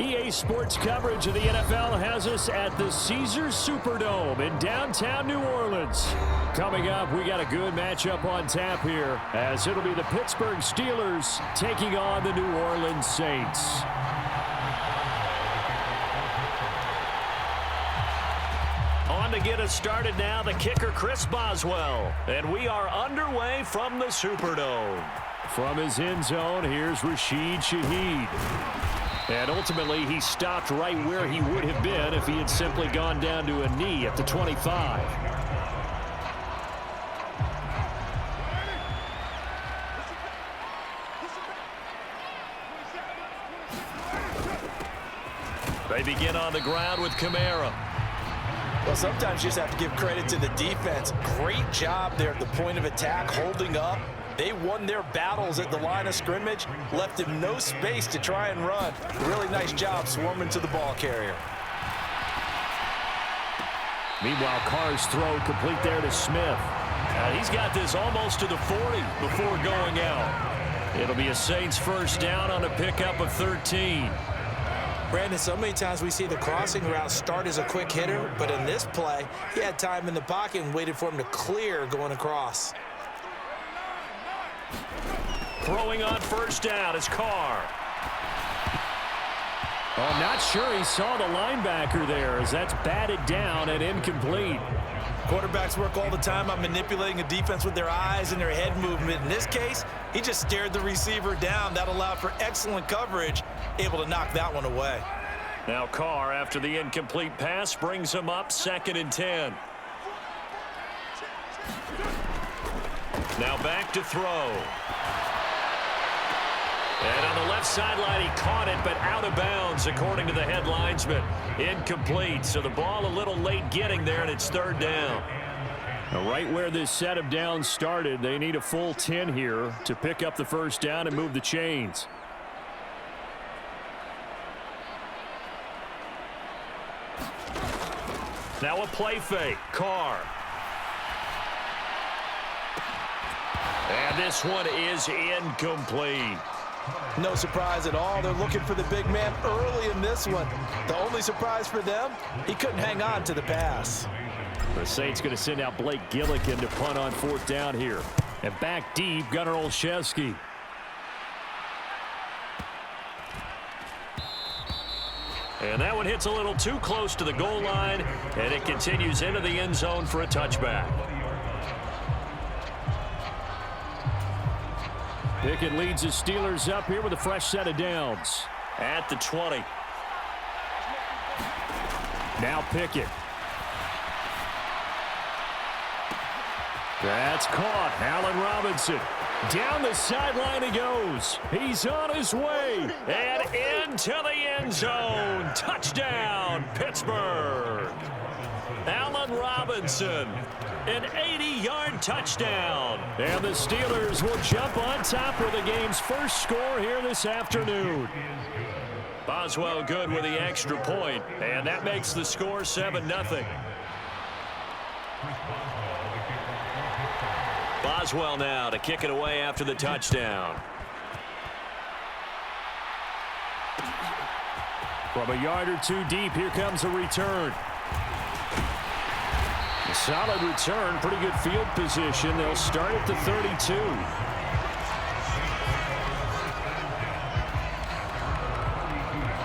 EA Sports coverage of the NFL has us at the Caesars Superdome in downtown New Orleans. Coming up, we got a good matchup on tap here, as it'll be the Pittsburgh Steelers taking on the New Orleans Saints. On to get us started now, the kicker Chris Boswell. And we are underway from the Superdome. From his end zone, here's Rashid Shaheed. And ultimately, he stopped right where he would have been if he had simply gone down to a knee at the 25. They begin on the ground with Kamara. Well, sometimes you just have to give credit to the defense. Great job there at the point of attack, holding up. They won their battles at the line of scrimmage, left him no space to try and run. Really nice job swarming to the ball carrier. Meanwhile, Carr's throw complete there to Smith. He's got this almost to the 40 before going out. It'll be a Saints first down on a pickup of 13. Brandon, so many times we see the crossing route start as a quick hitter, but in this play, he had time in the pocket and waited for him to clear going across. Throwing on first down is Carr. Oh, I'm not sure he saw the linebacker there, as that's batted down and incomplete. Quarterbacks work all the time on manipulating a defense with their eyes and their head movement. In this case, he just stared the receiver down. That allowed for excellent coverage, able to knock that one away. Now Carr, after the incomplete pass, brings him up 2nd and 10. Now back to throw. And on the left sideline, he caught it, but out of bounds, according to the head linesman. Incomplete, so the ball a little late getting there, and it's 3rd down. Now, right where this set of downs started, they need a full 10 here to pick up the first down and move the chains. Now a play fake. Carr. And this one is incomplete. No surprise at all. They're looking for the big man early in this one. The only surprise for them, he couldn't hang on to the pass. The Saints going to send out Blake Gillikin to punt on 4th down here. And back deep, Gunnar Olszewski. And that one hits a little too close to the goal line, and it continues into the end zone for a touchback. Pickett leads his Steelers up here with a fresh set of downs. At the 20. Now Pickett. That's caught. Allen Robinson. Down the sideline he goes. He's on his way. And into the end zone. Touchdown, Pittsburgh. Allen Robinson. An 80-yard touchdown. And the Steelers will jump on top with the game's first score here this afternoon. Boswell good with the extra point, and that makes the score 7-0. Boswell now to kick it away after the touchdown. From a yard or two deep, here comes a return. A solid return, pretty good field position. They'll start at the 32.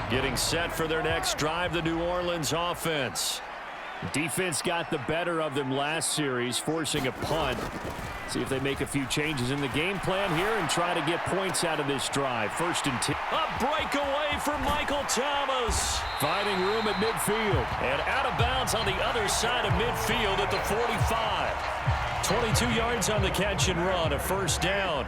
Getting set for their next drive, the New Orleans offense. Defense got the better of them last series, forcing a punt. See if they make a few changes in the game plan here and try to get points out of this drive. 1st and 10. A breakaway for Michael Thomas. Finding room at midfield. And out of bounds on the other side of midfield at the 45. 22 yards on the catch and run, a first down.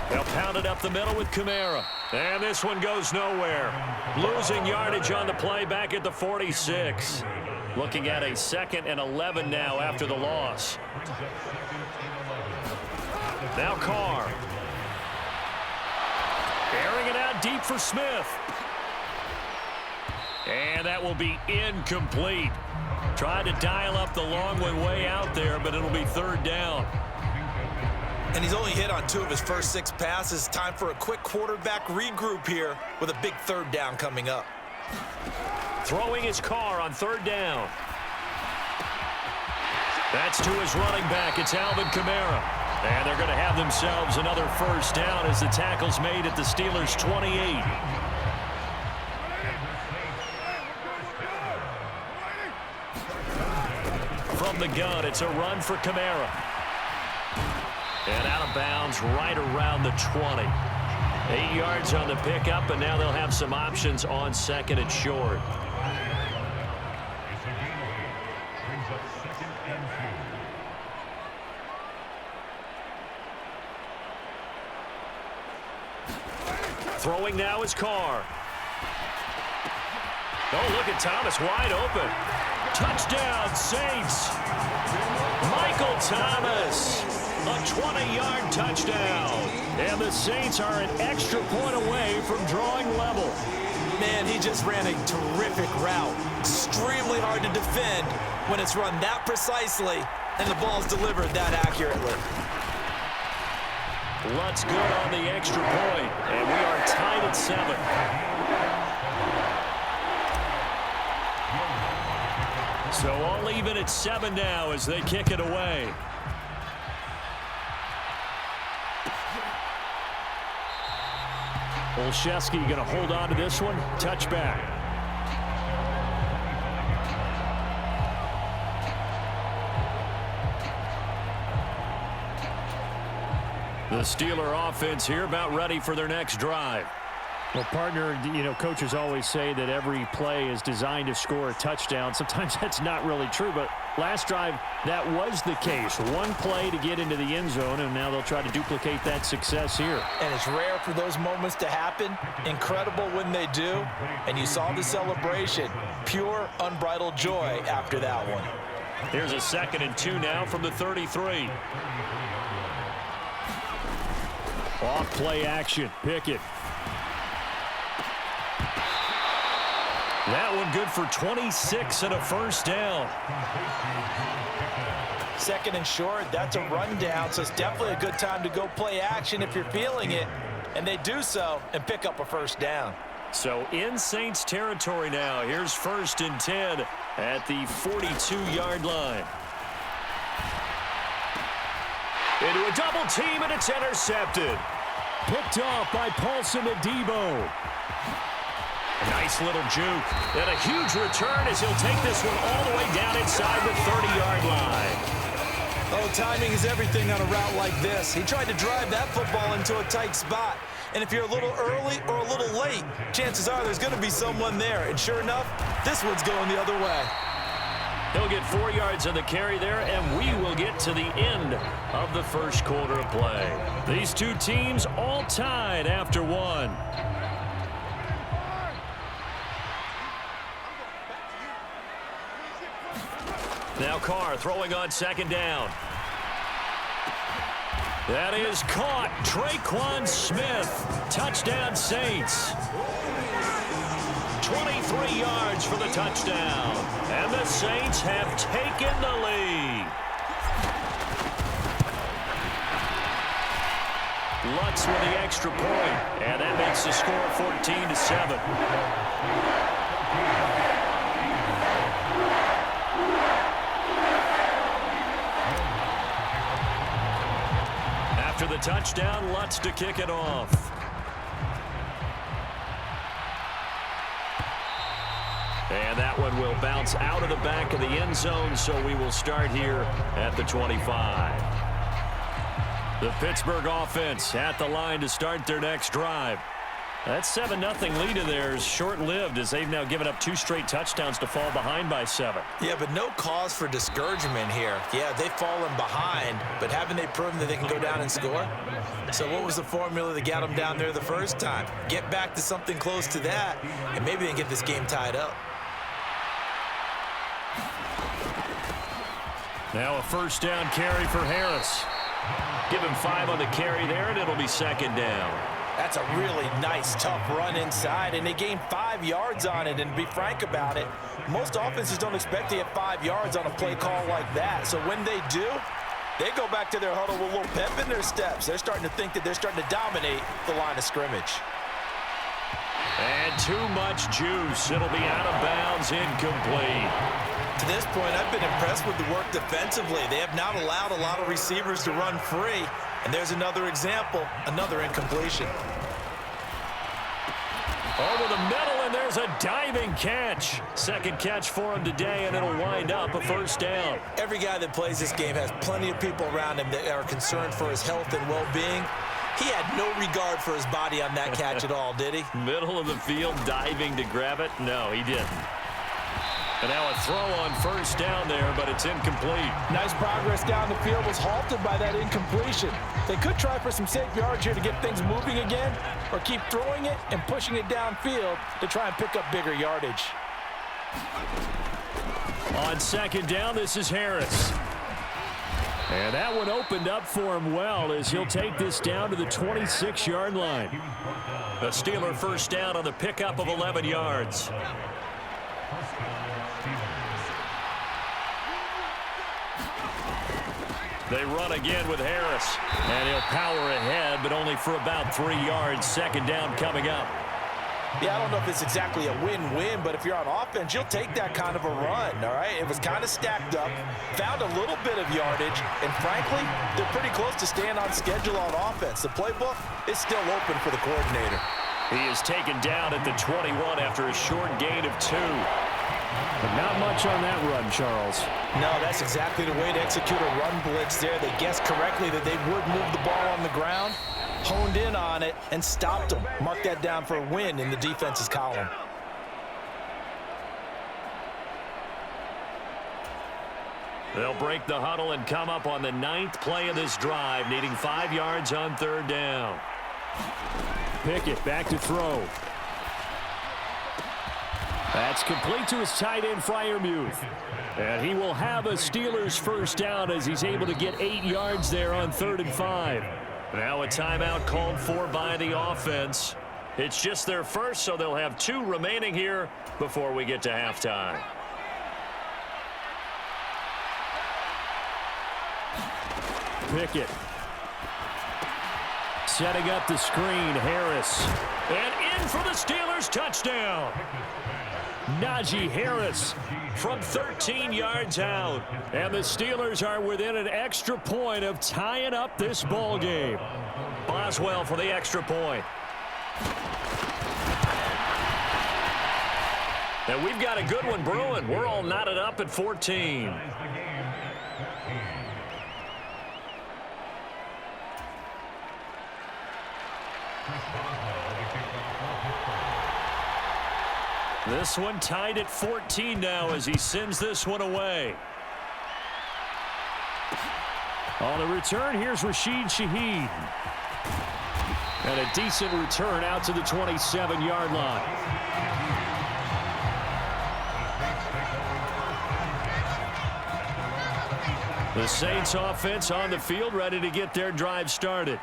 They'll pound it up the middle with Kamara. And this one goes nowhere. Losing yardage on the play back at the 46. Looking at a 2nd and 11 now after the loss. Now Carr. Airing it out deep for Smith. And that will be incomplete. Tried to dial up the long one way out there, but it'll be 3rd down. And he's only hit on 2 of his first 6 passes. Time for a quick quarterback regroup here with a big 3rd down coming up. Throwing his car on 3rd down. That's to his running back. It's Alvin Kamara. And they're going to have themselves another 1st down as the tackle's made at the Steelers' 28. From the gun, it's a run for Kamara. And out of bounds right around the 20. 8 yards on the pickup, and now they'll have some options on 2nd and short. Throwing now is Carr. Oh, look at Thomas wide open. Touchdown, Saints. Michael Thomas, a 20-yard touchdown. And the Saints are an extra point away from drawing level. Man, he just ran a terrific route. Extremely hard to defend when it's run that precisely and the ball's delivered that accurately. Lutz good on the extra point, and we are tied at 7. So all even at 7 now as they kick it away. Olszewski going to hold on to this one. Touchback. The Steeler offense here about ready for their next drive. Well, partner, coaches always say that every play is designed to score a touchdown. Sometimes that's not really true, but last drive, that was the case. One play to get into the end zone, and now they'll try to duplicate that success here. And it's rare for those moments to happen. Incredible when they do. And you saw the celebration. Pure, unbridled joy after that one. Here's a 2nd and 2 now from the 33. Off play action. Pickett. That one good for 26 and a 1st down. 2nd and short, that's a rundown, so it's definitely a good time to go play action if you're feeling it. And they do so and pick up a 1st down. So in Saints territory now. Here's 1st and 10 at the 42-yard line. Into a double team, and it's intercepted. Picked off by Paulson Adebo. A nice little juke. And a huge return as he'll take this one all the way down inside the 30-yard line. Oh, timing is everything on a route like this. He tried to drive that football into a tight spot. And if you're a little early or a little late, chances are there's going to be someone there. And sure enough, this one's going the other way. He'll get 4 yards on the carry there, and we will get to the end of the 1st quarter of play. These two teams all tied after 1. Now Carr throwing on 2nd down. That is caught. Traquan Smith. Touchdown Saints. 23 yards for the touchdown. And the Saints have taken the lead. Lutz with the extra point. And that makes the score 14-7. After the touchdown, Lutz to kick it off. And that one will bounce out of the back of the end zone, so we will start here at the 25. The Pittsburgh offense at the line to start their next drive. That 7-0 lead of theirs short-lived as they've now given up 2 straight touchdowns to fall behind by 7. Yeah, but no cause for discouragement here. Yeah, they've fallen behind, but haven't they proven that they can go down and score? So what was the formula that got them down there the first time? Get back to something close to that, and maybe they can get this game tied up. Now a 1st down carry for Harris. Give him 5 on the carry there, and it'll be 2nd down. That's a really nice, tough run inside, and they gained 5 yards on it. And to be frank about it, most offenses don't expect to get 5 yards on a play call like that. So when they do, They go back to their huddle with a little pep in their steps. They're starting to think that they're starting to dominate the line of scrimmage. And too much juice. It'll be out of bounds, incomplete. To this point, I've been impressed with the work defensively. They have not allowed a lot of receivers to run free. And there's another example, another incompletion. Over the middle, and there's a diving catch. Second catch for him today, and it'll wind up a first down. Every guy that plays this game has plenty of people around him that are concerned for his health and well-being. He had no regard for his body on that catch at all, did he? Middle of the field, diving to grab it? No, he didn't. And now a throw on first down there, but it's incomplete. Nice progress down the field was halted by that incompletion. They could try for some safe yards here to get things moving again, or keep throwing it and pushing it downfield to try and pick up bigger yardage. On second down, this is Harris. And that one opened up for him well as he'll take this down to the 26-yard line. A Steeler first down on the pickup of 11 yards. They run again with Harris. And he'll power ahead, but only for about 3 yards. Second down coming up. Yeah, I don't know if it's exactly a win-win, but if you're on offense, you'll take that kind of a run, all right? It was kind of stacked up, found a little bit of yardage, and frankly, they're pretty close to staying on schedule on offense. The playbook is still open for the coordinator. He is taken down at the 21 after a short gain of 2. But not much on that run, Charles. No, that's exactly the way to execute a run blitz there. They guessed correctly that they would move the ball on the ground, honed in on it, and stopped them. Mark that down for a win in the defense's column. They'll break the huddle and come up on the 9th play of this drive, needing 5 yards on third down. Pickett back to throw. That's complete to his tight end, Freiermuth. And he will have a Steelers first down as he's able to get 8 yards there on 3rd and 5. Now a timeout called for by the offense. It's just their first, so they'll have 2 remaining here before we get to halftime. Pickett. Setting up the screen, Harris. And in for the Steelers, touchdown. Najee Harris from 13 yards out. And the Steelers are within an extra point of tying up this ball game. Boswell for the extra point. And we've got a good one brewing. We're all knotted up at 14. This one tied at 14 now as he sends this one away. On the return, here's Rashid Shaheed. And a decent return out to the 27-yard line. The Saints offense on the field, ready to get their drive started.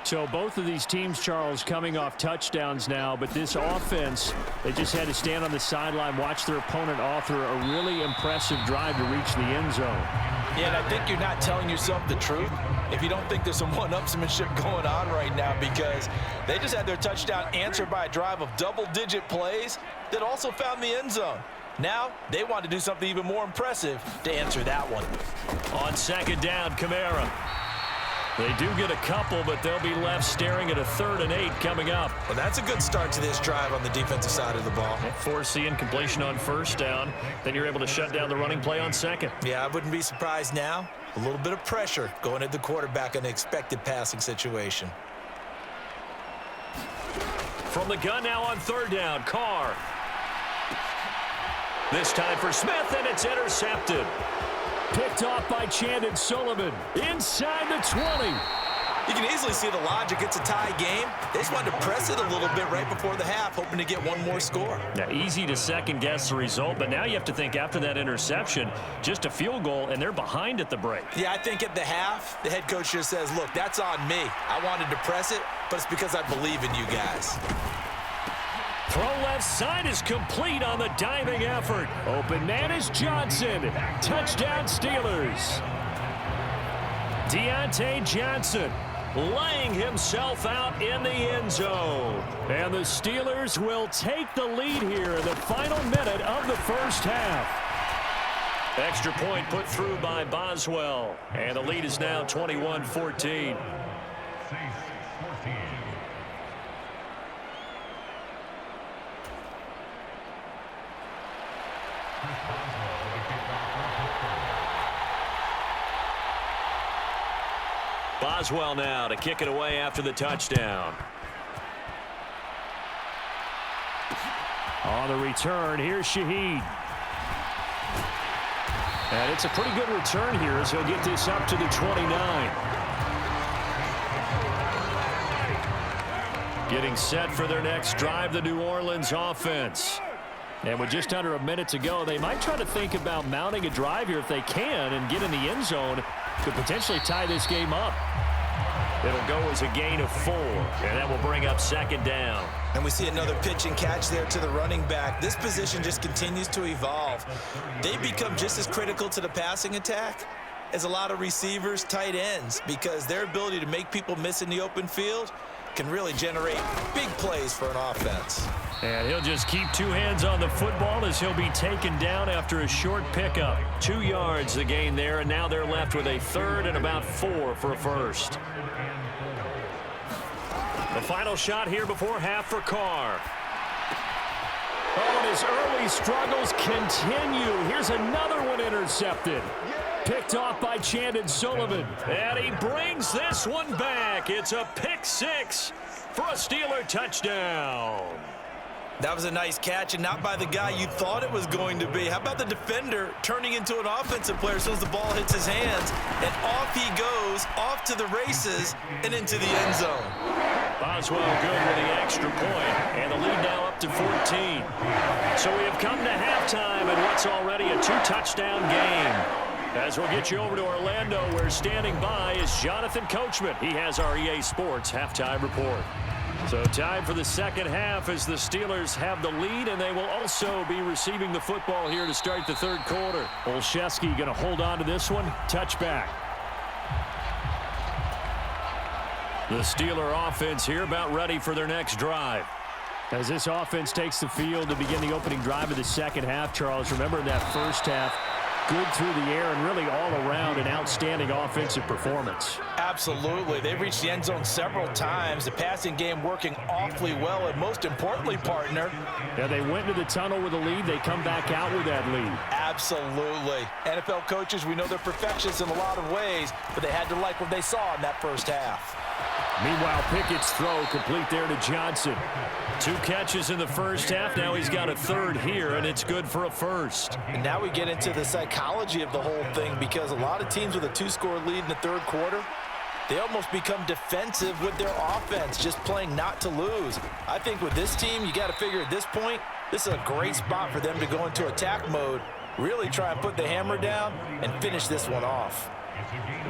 So both of these teams, Charles, coming off touchdowns now, but this offense, they just had to stand on the sideline, watch their opponent author a really impressive drive to reach the end zone. Yeah, and I think you're not telling yourself the truth if you don't think there's some one-upsmanship going on right now, because they just had their touchdown answered by a drive of double-digit plays that also found the end zone. Now, they want to do something even more impressive to answer that one. On second down, Kamara. They do get a couple, but they'll be left staring at a 3rd and 8 coming up. Well, that's a good start to this drive on the defensive side of the ball. Force the incompletion on first down. Then you're able to shut down the running play on second. Yeah, I wouldn't be surprised now. A little bit of pressure going at the quarterback in an expected passing situation. From the gun now on 3rd down, Carr. This time for Smith, and it's intercepted. Picked off by Chandon Sullivan inside the 20. You can easily see the logic. It's a tie game. They just wanted to press it a little bit right before the half, hoping to get one more score. Now, easy to second-guess the result, but now you have to think after that interception, just a field goal, and they're behind at the break. Yeah, I think at the half, the head coach just says, look, that's on me. I wanted to press it, but it's because I believe in you guys. Throw left side is complete on the diving effort. Open man is Johnson. Touchdown Steelers. Deontay Johnson laying himself out in the end zone. And the Steelers will take the lead here in the final minute of the first half. Extra point put through by Boswell. And the lead is now 21-14. Boswell now to kick it away after the touchdown. On the return, here's Shaheed. And it's a pretty good return here as he'll get this up to the 29. Getting set for their next drive, the New Orleans offense. And with just under a minute to go, they might try to think about mounting a drive here if they can and get in the end zone. Could potentially tie this game up. It'll go as a gain of 4, and that will bring up second down. And we see another pitch and catch there to the running back. This position just continues to evolve. They become just as critical to the passing attack as a lot of receivers, tight ends, because their ability to make people miss in the open field can really generate big plays for an offense. And he'll just keep 2 hands on the football as he'll be taken down after a short pickup. 2 yards the gain there, and now they're left with a third and about 4 for a first. The final shot here before half for Carr. Oh, and his early struggles continue. Here's another one intercepted. Picked off by Chandon Sullivan. And he brings this one back. It's a pick 6 for a Steeler touchdown. That was a nice catch, and not by the guy you thought it was going to be. How about the defender turning into an offensive player as soon as the ball hits his hands, and off he goes, off to the races, and into the end zone. Boswell good with the extra point, and the lead now up to 14. So we have come to halftime in what's already a 2-touchdown game. As we'll get you over to Orlando, where standing by is Jonathan Coachman. He has our EA Sports halftime report. So time for the second half as the Steelers have the lead, and they will also be receiving the football here to start the third quarter. Olszewski going to hold on to this one. Touchback. The Steeler offense here about ready for their next drive. As this offense takes the field to begin the opening drive of the second half, Charles, remember in that first half, good through the air and really all around an outstanding offensive performance. Absolutely. They reached the end zone several times. The passing game working awfully well, and most importantly, partner. Yeah, they went into the tunnel with a lead. They come back out with that lead. Absolutely. NFL coaches, we know they're perfectionists in a lot of ways, but they had to like what they saw in that first half. Meanwhile, Pickett's throw complete there to Johnson. 2 catches in the first half. Now he's got a third here, and it's good for a first. And now we get into the psychology of the whole thing, because a lot of teams with a 2-score lead in the third quarter, they almost become defensive with their offense, just playing not to lose. I think with this team, you got to figure at this point, this is a great spot for them to go into attack mode, really try and put the hammer down and finish this one off.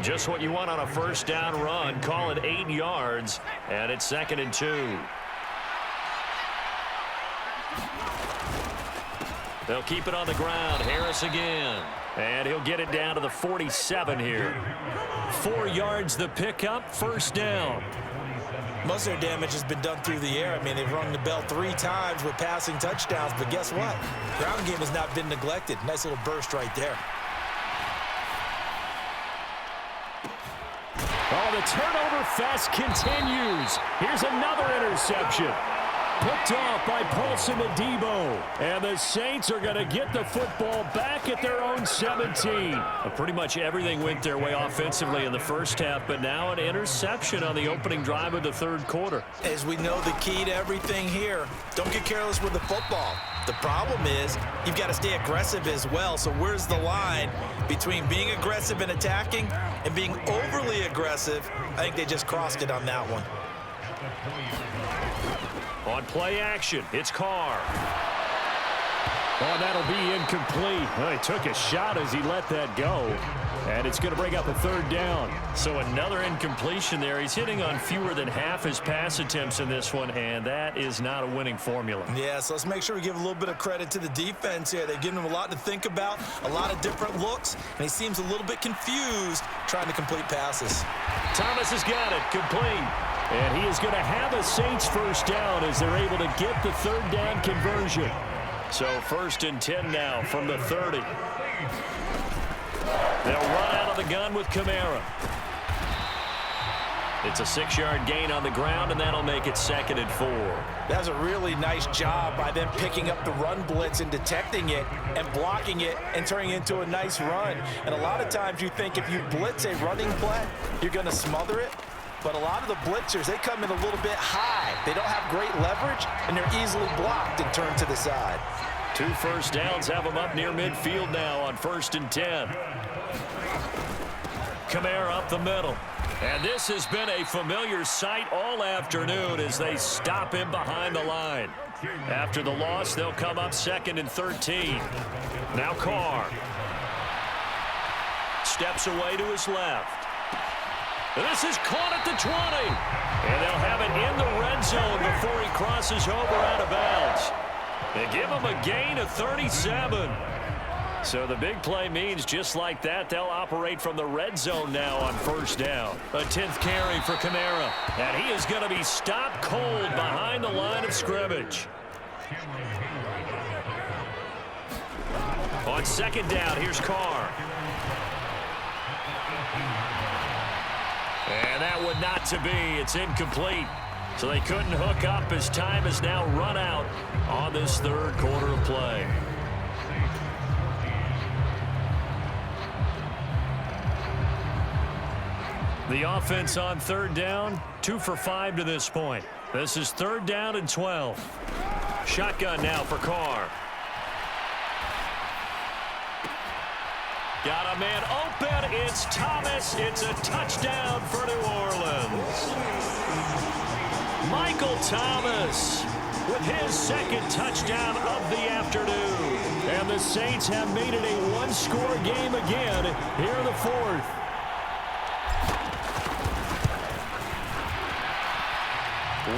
Just what you want on a first down run. Call it 8 yards, and it's 2nd and 2. They'll keep it on the ground. Harris again. And he'll get it down to the 47 here. 4 yards the pickup, first down. Most of their damage has been done through the air. I mean, they've rung the bell 3 times with passing touchdowns, but guess what? Ground game has not been neglected. Nice little burst right there. Oh, the turnover fest continues. Here's another interception. Picked off by Paulson Adebo. And the Saints are going to get the football back at their own 17. Pretty much everything went their way offensively in the first half, but now an interception on the opening drive of the third quarter. As we know, the key to everything here, don't get careless with the football. The problem is you've got to stay aggressive as well. So where's the line between being aggressive and attacking and being overly aggressive? I think they just crossed it on that one. On play action, it's Carr. Oh, that'll be incomplete. Well, he took a shot as he let that go. And it's going to bring up a third down. So another incompletion there. He's hitting on fewer than half his pass attempts in this one, and that is not a winning formula. Yeah, so let's make sure we give a little bit of credit to the defense here. They've given him a lot to think about, a lot of different looks, and he seems a little bit confused trying to complete passes. Thomas has got it, complete. And he is going to have a Saints first down as they're able to get the third down conversion. So 1st and 10 now from the 30. They'll run out of the gun with Kamara. It's a 6-yard gain on the ground, and that'll make it 2nd and 4. That was a really nice job by them picking up the run blitz and detecting it and blocking it and turning it into a nice run. And a lot of times you think if you blitz a running play, you're going to smother it. But a lot of the blitzers, they come in a little bit high. They don't have great leverage, and they're easily blocked and turned to the side. 2 first downs have them up near midfield now on 1st and 10. Kamara up the middle. And this has been a familiar sight all afternoon as they stop him behind the line. After the loss, they'll come up 2nd and 13. Now Carr. Steps away to his left. This is caught at the 20. And they'll have it in the red zone before he crosses over out of bounds. They give him a gain of 37. So the big play means just like that, they'll operate from the red zone now on 1st down. A 10th carry for Kamara. And he is going to be stopped cold behind the line of scrimmage. On 2nd down, here's Carr. And that would not to be. It's incomplete. So they couldn't hook up as time has now run out on this 3rd quarter of play. The offense on 3rd down, 2 for 5 to this point. This is 3rd down and 12. Shotgun now for Carr. Got a man open. It's Thomas. It's a touchdown for New Orleans. Michael Thomas with his 2nd touchdown of the afternoon. And the Saints have made it a one-score game again here in the 4th.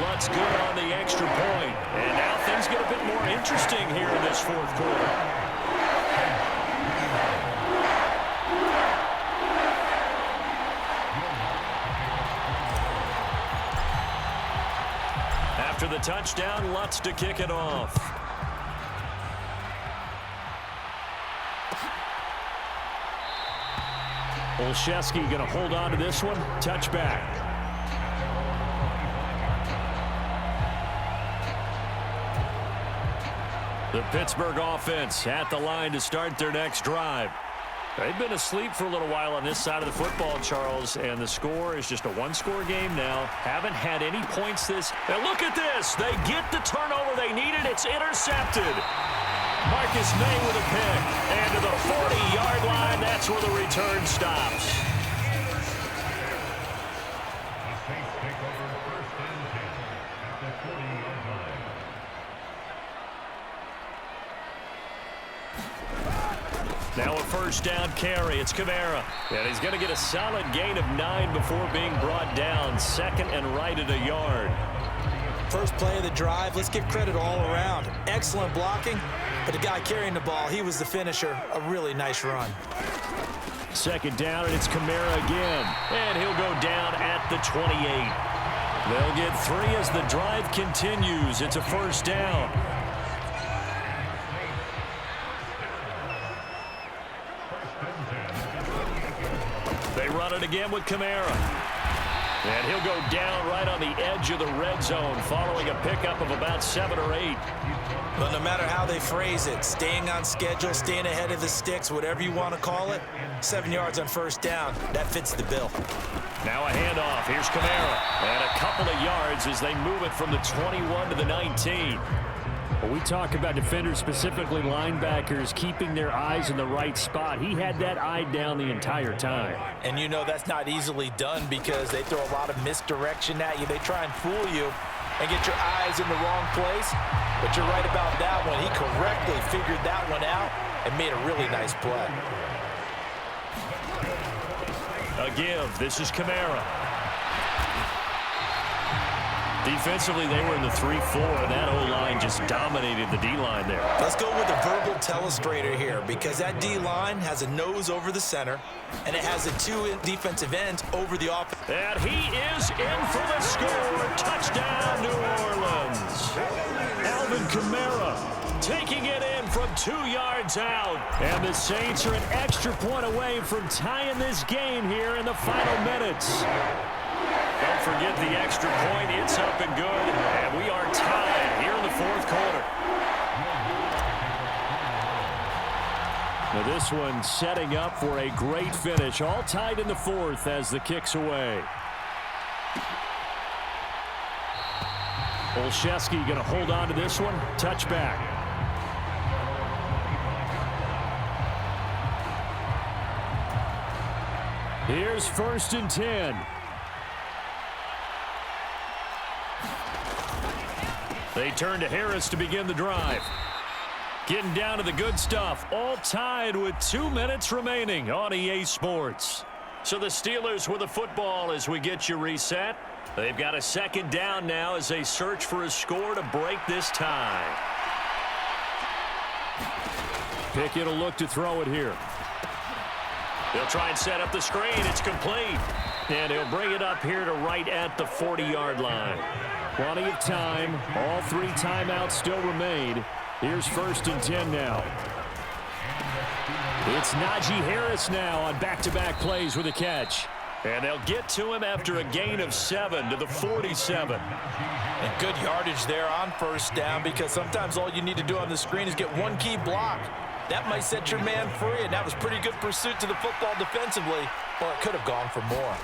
Lutz good on the extra point. And now things get a bit more interesting here in this 4th quarter. After the touchdown, Lutz to kick it off. Olszewski going to hold on to this one. Touchback. The Pittsburgh offense at the line to start their next drive. They've been asleep for a little while on this side of the football, Charles, and the score is just a one-score game now. Haven't had any points this. And look at this. They get the turnover they needed. It's intercepted. Marcus May with a pick. And to the 40-yard line, that's where the return stops. Now a 1st down carry. It's Kamara. And he's going to get a solid gain of 9 before being brought down. 2nd and right at a yard. First play of the drive. Let's give credit all around. Excellent blocking. But the guy carrying the ball, he was the finisher. A really nice run. 2nd down, and it's Kamara again. And he'll go down at the 28. They'll get 3 as the drive continues. It's a 1st down. They run it again with Kamara. And he'll go down right on the edge of the red zone following a pickup of about 7 or 8. But no matter how they phrase it, staying on schedule, staying ahead of the sticks, whatever you want to call it, 7 yards on 1st down, that fits the bill. Now a handoff. Here's Kamara. And a couple of yards as they move it from the 21 to the 19. Well, we talk about defenders, specifically linebackers, keeping their eyes in the right spot. He had that eye down the entire time. And you know that's not easily done because they throw a lot of misdirection at you. They try and fool you and get your eyes in the wrong place. But you're right about that one. He correctly figured that one out and made a really nice play. A give. This is Kamara. Defensively, they were in the 3-4, and that O-line just dominated the D-line there. Let's go with a verbal telestrator here because that D-line has a nose over the center, and it has a two defensive ends over the offense. And he is in for the score. Touchdown, New Orleans. Alvin Kamara taking it in from 2 yards out. And the Saints are an extra point away from tying this game here in the final minutes. Don't forget the extra point. It's up and good. And we are tied here in the fourth quarter. Now this one setting up for a great finish. All tied in the fourth as the kick's away. Olszewski going to hold on to this one. Touchback. Here's 1st and 10. They turn to Harris to begin the drive. Getting down to the good stuff. All tied with 2 minutes remaining on EA Sports. So the Steelers with the football as we get you reset. They've got a 2nd down now as they search for a score to break this tie. Pickett will look to throw it here. They'll try and set up the screen. It's complete. And he'll bring it up here to right at the 40-yard line. Plenty of time. All 3 timeouts still remain. Here's 1st and 10 now. It's Najee Harris now on back-to-back plays with a catch. And they'll get to him after a gain of 7 to the 47. And good yardage there on 1st down because sometimes all you need to do on the screen is get one key block. That might set your man free, and that was pretty good pursuit to the football defensively, or it could have gone for more.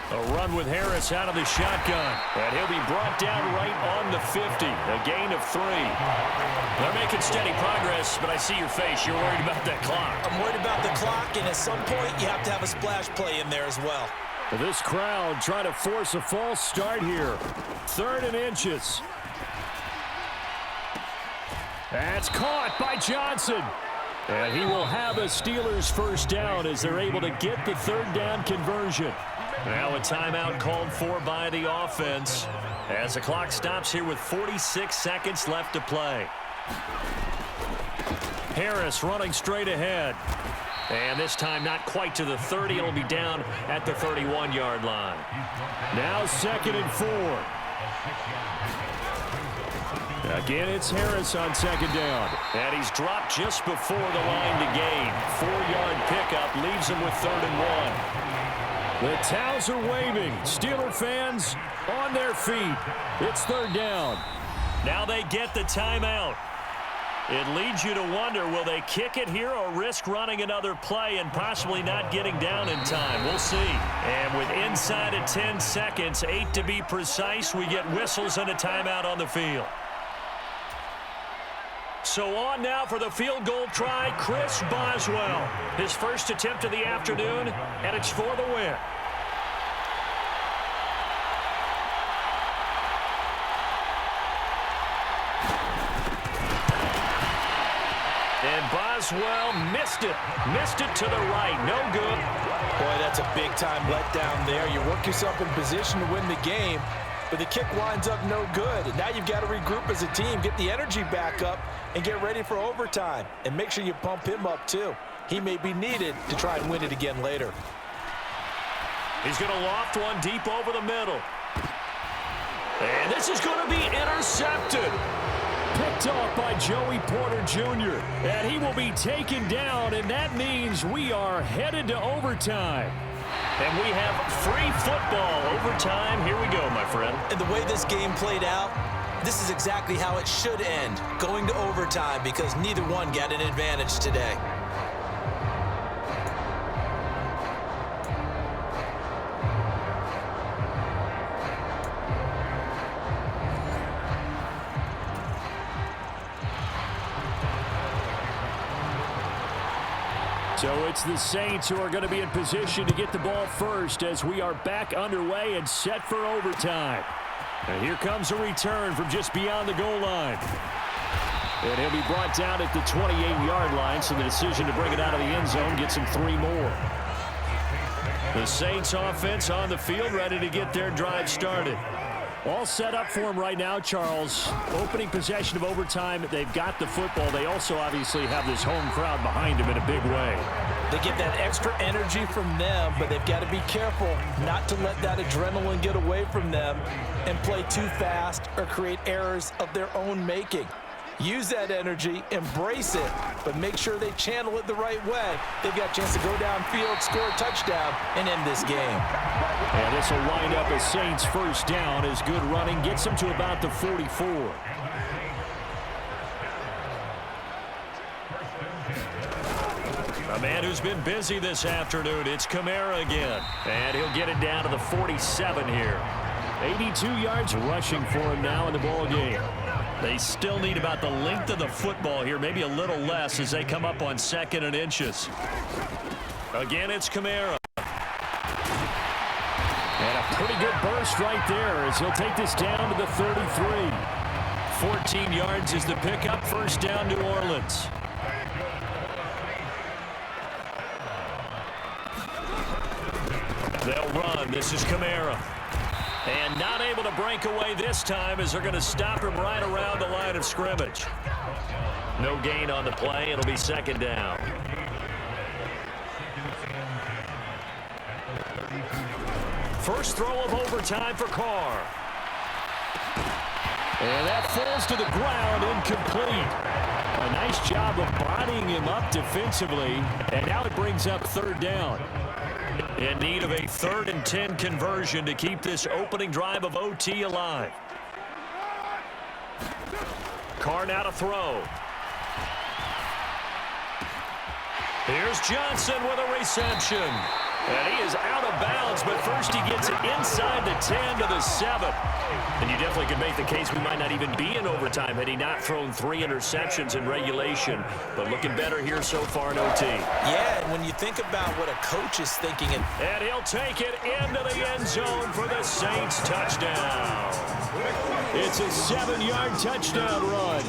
A run with Harris out of the shotgun, and he'll be brought down right on the 50, a gain of 3. They're making steady progress, but I see your face. You're worried about that clock. I'm worried about the clock, and at some point you have to have a splash play in there as well. This crowd trying to force a false start here. 3rd and inches. That's caught by Johnson. And he will have a Steelers 1st down as they're able to get the 3rd down conversion. Now a timeout called for by the offense as the clock stops here with 46 seconds left to play. Harris running straight ahead. And this time not quite to the 30. It'll be down at the 31-yard line. Now 2nd and 4. Again, it's Harris on 2nd down. And he's dropped just before the line to gain. 4-yard pickup leaves him with 3rd and 1. The towels are waving. Steeler fans on their feet. It's 3rd down. Now they get the timeout. It leads you to wonder, will they kick it here or risk running another play and possibly not getting down in time? We'll see. And with inside of 10 seconds, 8 to be precise, we get whistles and a timeout on the field. So on now for the field goal try, Chris Boswell. His first attempt of the afternoon, and it's for the win. And Boswell missed it to the right. No good. Boy, that's a big-time letdown there. You work yourself in position to win the game, but the kick winds up no good. And now you've got to regroup as a team, get the energy back up, and get ready for overtime. And make sure you pump him up, too. He may be needed to try and win it again later. He's going to loft one deep over the middle. And this is going to be intercepted. Picked off by Joey Porter Jr. And he will be taken down, and that means we are headed to overtime. And we have free football overtime. Here we go, my friend. And the way this game played out, this is exactly how it should end, going to overtime, because neither one got an advantage today. So it's the Saints who are going to be in position to get the ball first as we are back underway and set for overtime. And here comes a return from just beyond the goal line. And he'll be brought down at the 28-yard line, so the decision to bring it out of the end zone gets him 3 more. The Saints offense on the field, ready to get their drive started. All set up for them right now, Charles. Opening possession of overtime. They've got the football. They also obviously have this home crowd behind them in a big way. They get that extra energy from them, but they've got to be careful not to let that adrenaline get away from them and play too fast or create errors of their own making. Use that energy, embrace it, but make sure they channel it the right way. They've got a chance to go downfield, score a touchdown, and end this game. And this will wind up a Saints first down as good running gets them to about the 44. A man who's been busy this afternoon, it's Kamara again. And he'll get it down to the 47 here. 82 yards rushing for him now in the ball game. They still need about the length of the football here, maybe a little less as they come up on 2nd and inches. Again, it's Kamara. And a pretty good burst right there as he'll take this down to the 33. 14 yards is the pickup, first down, New Orleans. They'll run. This is Kamara. And not able to break away this time as they're going to stop him right around the line of scrimmage. No gain on the play. It'll be 2nd down. First throw of overtime for Carr. And that falls to the ground, incomplete. A nice job of bodying him up defensively. And now it brings up 3rd down. In need of a 3rd and 10 conversion to keep this opening drive of OT alive. Carr now to throw. Here's Johnson with a reception. And he is out of bounds, but first he gets it inside the 10 to the 7. And you definitely could make the case we might not even be in overtime had he not thrown 3 interceptions in regulation. But looking better here so far in OT. Yeah, and when you think about what a coach is thinking. And he'll take it into the end zone for the Saints touchdown. It's a 7-yard touchdown run.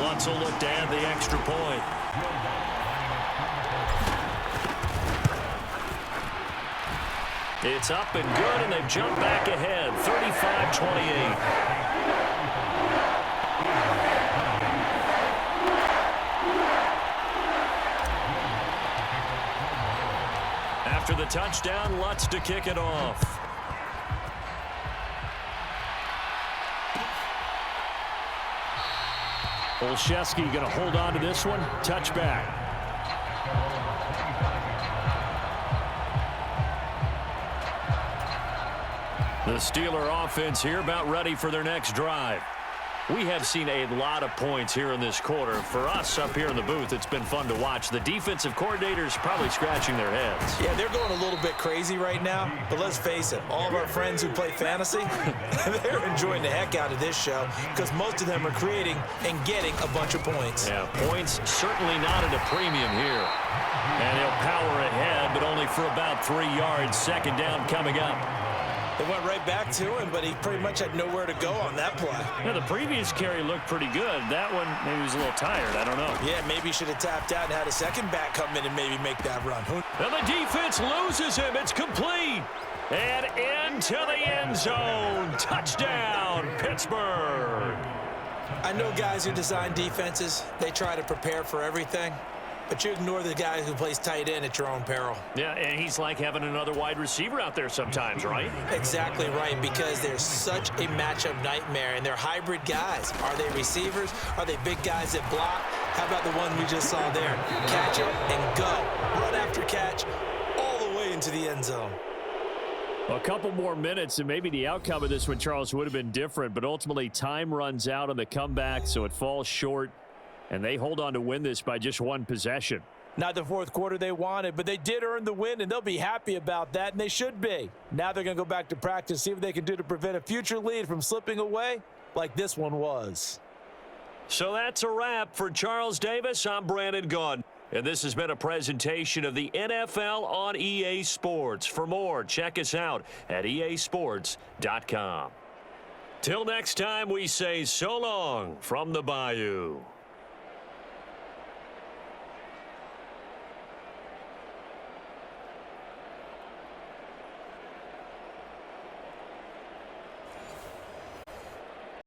Lutz will look to add the extra point. It's up and good, and they've jumped back ahead, 35-28. After the touchdown, Lutz to kick it off. Olszewski going to hold on to this one. Touchback. The Steeler offense here about ready for their next drive. We have seen a lot of points here in this quarter. For us up here in the booth, it's been fun to watch. The defensive coordinators probably scratching their heads. Yeah, they're going a little bit crazy right now. But let's face it, all of our friends who play fantasy, they're enjoying the heck out of this show because most of them are creating and getting a bunch of points. Yeah, points certainly not at a premium here. And he'll power ahead, but only for about 3 yards. 2nd down coming up. They went right back to him, but he pretty much had nowhere to go on that play. Yeah, the previous carry looked pretty good. That one, maybe he was a little tired. I don't know. Yeah, maybe he should have tapped out and had a second back come in and maybe make that run. And the defense loses him. It's complete. And into the end zone. Touchdown, Pittsburgh. I know guys who design defenses, they try to prepare for everything. But you ignore the guy who plays tight end at your own peril. Yeah, and he's like having another wide receiver out there sometimes, right? Exactly right, because they're such a matchup nightmare, and they're hybrid guys. Are they receivers? Are they big guys that block? How about the one we just saw there? Catch it and go. Run after catch all the way into the end zone. A couple more minutes, and maybe the outcome of this one, Charles, would have been different. But ultimately, time runs out on the comeback, so it falls short. And they hold on to win this by just 1 possession. Not the 4th quarter they wanted, but they did earn the win, and they'll be happy about that, and they should be. Now they're going to go back to practice, see what they can do to prevent a future lead from slipping away like this one was. So that's a wrap for Charles Davis. I'm Brandon Gaudin. And this has been a presentation of the NFL on EA Sports. For more, check us out at easports.com. Till next time, we say so long from the Bayou.